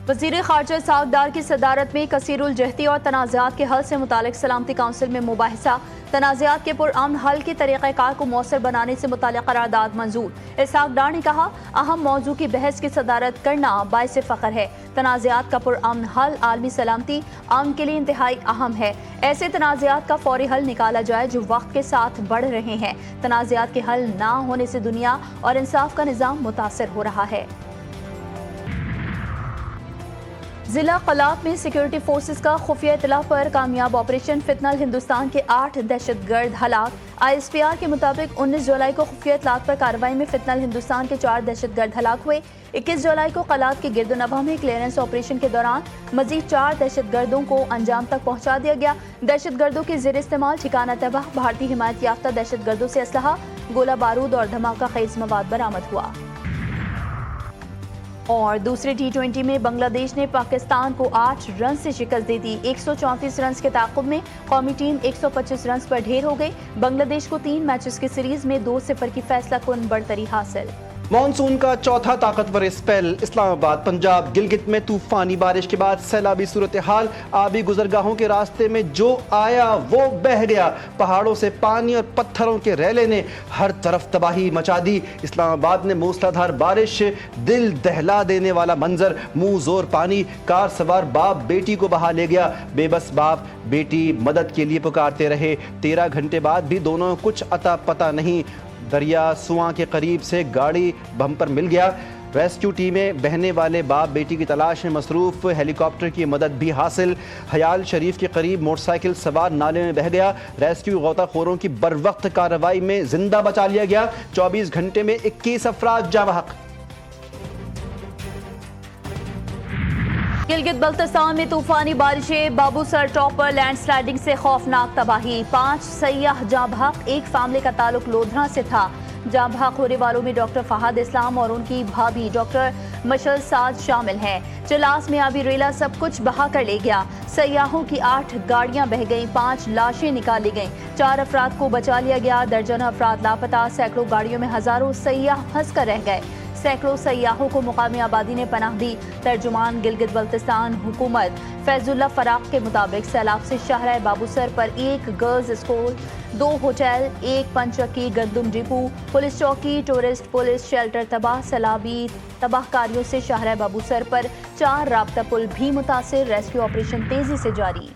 وزیر خارجہ اسحاق ڈار کی صدارت میں کثیر الجہتی اور تنازعات کے حل سے متعلق سلامتی کونسل میں مباحثہ، تنازعات کے پرامن حل کے طریقہ کار کو مؤثر بنانے سے متعلق قرارداد منظور۔ اسحاق ڈار نے کہا، اہم موضوع کی بحث کی صدارت کرنا باعث فخر ہے۔ تنازعات کا پرامن حل عالمی سلامتی امن کے لیے انتہائی اہم ہے۔ ایسے تنازعات کا فوری حل نکالا جائے جو وقت کے ساتھ بڑھ رہے ہیں۔ تنازعات کے حل نہ ہونے سے دنیا اور انصاف کا نظام متاثر ہو رہا ہے۔ ضلع قلات میں سیکیورٹی فورسز کا خفیہ اطلاع پر کامیاب آپریشن، فتنہ ہندوستان کے 8 دہشت گرد ہلاک۔ آئی ایس پی آر کے مطابق 19 جولائی کو خفیہ اطلاعات پر کارروائی میں فتنہ ہندوستان کے 4 دہشت گرد ہلاک ہوئے۔ 21 جولائی کو قلات کے گرد و نواح میں کلیئرنس آپریشن کے دوران مزید 4 دہشت گردوں کو انجام تک پہنچا دیا گیا۔ دہشت گردوں کے زیر استعمال ٹھکانہ تباہ، بھارتی حمایت یافتہ دہشت گردوں سے اسلحہ، گولہ بارود اور دھماکہ خیز مواد برآمد ہوا۔ اور دوسرے T20 میں بنگلہ دیش نے پاکستان کو 8 رن سے شکست دے دی۔ 134 رنز کے تعاقب میں قومی ٹیم 125 رنز پر ڈھیر ہو گئی۔ بنگلہ دیش کو 3 میچز کی سیریز میں 2-0 کی فیصلہ کن بڑھتری حاصل۔ مانسون کا چوتھا طاقتور اسپیل، اسلام آباد، پنجاب، گلگت میں طوفانی بارش کے بعد سیلابی صورتحال، آبی گزرگاہوں کے راستے میں جو آیا وہ بہہ گیا۔ پہاڑوں سے پانی اور پتھروں کے ریلے نے ہر طرف تباہی مچا دی۔ اسلام آباد میں موسلادھار بارش، دل دہلا دینے والا منظر، منہ زور پانی، کار سوار باپ بیٹی کو بہا لے گیا۔ بے بس باپ بیٹی مدد کے لیے پکارتے رہے، 13 گھنٹے بعد بھی دونوں کچھ عطا پتہ نہیں۔ دریا سواں کے قریب سے گاڑی بمپر مل گیا۔ ریسکیو ٹیمیں بہنے والے باپ بیٹی کی تلاش میں مصروف، ہیلی کاپٹر کی مدد بھی حاصل۔ حیال شریف کے قریب موٹر سائیکل سوار نالے میں بہہ گیا۔ ریسکیو غوطہ خوروں کی بروقت کارروائی میں زندہ بچا لیا گیا۔ 24 گھنٹے میں 21 افراد جاں بحق۔ گلگت بلتستان میں طوفانی بارشیں، بابو سر ٹاپ پر لینڈ سلائیڈنگ سے خوفناک تباہی، 5 سیاح جاں بحق۔ ایک فیملی کا تعلق لودھرا سے تھا۔ جاں بحق ہونے والوں میں ڈاکٹر فہد اسلام اور ان کی بھابھی ڈاکٹر مشل سعد شامل ہیں۔ چلاس میں آبی ریلا سب کچھ بہا کر لے گیا۔ سیاحوں کی 8 گاڑیاں بہہ گئیں، 5 لاشیں نکالی گئیں، 4 افراد کو بچا لیا گیا، درجنوں افراد لاپتہ، سینکڑوں گاڑیوں میں ہزاروں سیاح پھنس کر رہ گئے۔ سینکڑوں سیاحوں کو مقامی آبادی نے پناہ دی۔ ترجمان گلگت بلتستان حکومت فیض اللہ فراق کے مطابق سیلاب سے شاہراہ بابوسر پر 1 گرلز اسکول، 2 ہوٹل، 1 پنچکی گندم ڈپو، پولیس چوکی، ٹورسٹ پولیس شیلٹر تباہ۔ سیلابی تباہ کاریوں سے شاہراہ بابوسر پر 4 رابطہ پل بھی متاثر، ریسکیو آپریشن تیزی سے جاری۔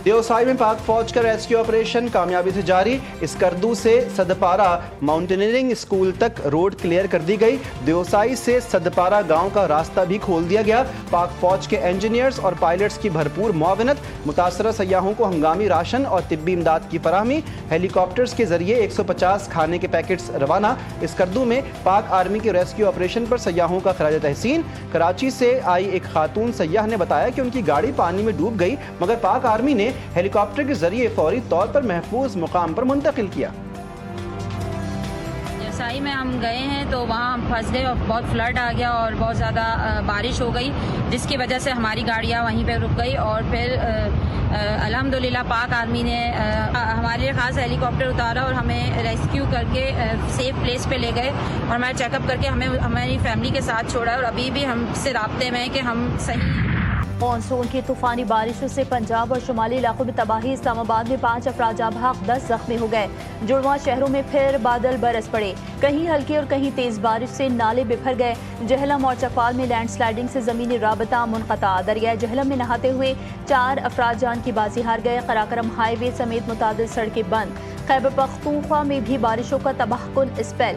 دیوسائی میں پاک فوج کا ریسکیو آپریشن کامیابی سے جاری۔ اسکردو سے سدپارہ ماؤنٹینئرنگ اسکول تک روڈ کلیئر کر دی گئی۔ دیوسائی سے سدپارہ گاؤں کا راستہ بھی کھول دیا گیا۔ پاک فوج کے انجینئرز اور پائلٹس کی بھرپور معاونت، متاثرہ سیاحوں کو ہنگامی راشن اور طبی امداد کی فراہمی، ہیلی کاپٹرز کے ذریعے 150 کھانے کے پیکٹس روانہ۔ اسکردو میں پاک آرمی کے ریسکیو آپریشن پر سیاحوں کا خراج تحسین۔ کراچی سے آئی ایک خاتون سیاح نے بتایا کہ ان کی گاڑی پانی میں ڈوب گئی، مگر پاک آرمی نے ہیلی کاپٹر کے ذریعے فوری طور پر محفوظ مقام پر منتقل کیا۔ دیوسائی میں ہم گئے ہیں تو وہاں ہم پھنس گئے اور بہت فلڈ آ گیا اور بہت زیادہ بارش ہو گئی، جس کی وجہ سے ہماری گاڑیاں وہیں پہ رک گئی اور پھر الحمدللہ پاک آرمی نے ہمارے لیے خاص ہیلی کاپٹر اتارا اور ہمیں ریسکیو کر کے سیف پلیس پہ لے گئے اور ہمارا چیک اپ کر کے ہمیں ہماری فیملی کے ساتھ چھوڑا اور ابھی بھی ہم سے رابطے میں ہیں کہ ہم صحیح۔ مانسون کی طوفانی بارشوں سے پنجاب اور شمالی علاقوں میں تباہی، اسلام آباد میں 5 افراد جاں بحق، 10 زخمی ہو گئے۔ جڑواں شہروں میں پھر بادل برس پڑے، کہیں ہلکی اور کہیں تیز بارش سے نالے بکھر گئے۔ جہلم اور چکوال میں لینڈ سلائیڈنگ سے زمینی رابطہ منقطع، دریائے جہلم میں نہاتے ہوئے 4 افراد جان کی بازی ہار گئے۔ قراقرم ہائی وے سمیت متعدد سڑکیں بند۔ خیبر پختونخوا میں بھی بارشوں کا تباہ کن اسپیل،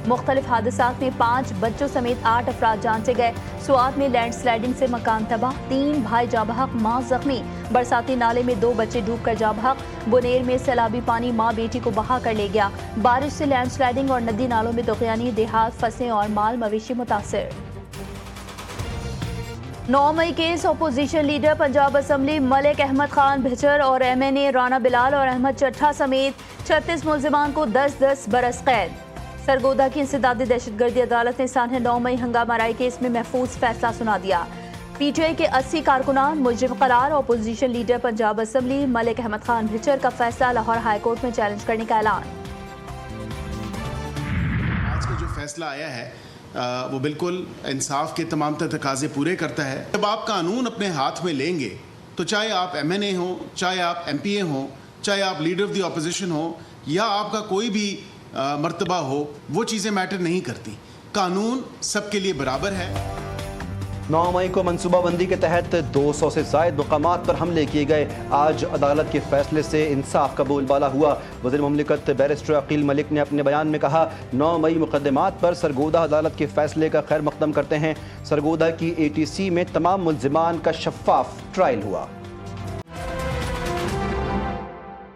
مختلف حادثات میں 5 بچوں سمیت 8 افراد جان سے گئے۔ سوات میں لینڈ سلائیڈنگ سے مکان تباہ، 3 بھائی جاں بحق، ماں زخمی۔ برساتی نالے میں 2 بچے ڈوب کر جاں بحق۔ بنیر میں سیلابی پانی ماں بیٹی کو بہا کر لے گیا۔ بارش سے لینڈ سلائیڈنگ اور ندی نالوں میں طغیانی، دیہات، فصلیں اور مال مویشی متاثر۔ 9 مئی case opposition leader Punjab assembly Malik Ahmad Khan Bhachar اور MNA رانا بلال اور احمد چٹھا سمیت 36 ملزمان کو 10-10 برس قید۔ سرگودا کی انسدادی دہشت گردی عدالت نے سانحہ 9 مئی ہنگامہ آرائی کیس میں محفوظ فیصلہ سنا دیا۔ PTI کے 80 کارکنان مجرم قرار، opposition leader Punjab assembly Malik Ahmad Khan بھچر کا فیصلہ لاہور ہائی کورٹ میں چیلنج کرنے کا اعلان۔ آج کا جو فیصلہ آیا ہے وہ بالکل انصاف کے تمام تر تقاضے پورے کرتا ہے. جب آپ قانون اپنے ہاتھ میں لیں گے تو چاہے آپ MNA ہوں, چاہے آپ MPA ہوں, چاہے آپ لیڈر آف دی اپوزیشن ہوں, یا آپ کا کوئی بھی مرتبہ ہو, وہ چیزیں میٹر نہیں کرتی. قانون سب کے لیے برابر ہے. 9 مئی کو منصوبہ بندی کے تحت 200 سے زائد مقامات پر حملے کیے گئے. آج عدالت کے فیصلے سے انصاف کا بول بالا ہوا. وزیر مملکت بیرسٹر عقیل ملک نے اپنے بیان میں کہا 9 مئی مقدمات پر سرگودہ عدالت کے فیصلے کا خیر مقدم کرتے ہیں. سرگودہ کی ATC میں تمام ملزمان کا شفاف ٹرائل ہوا.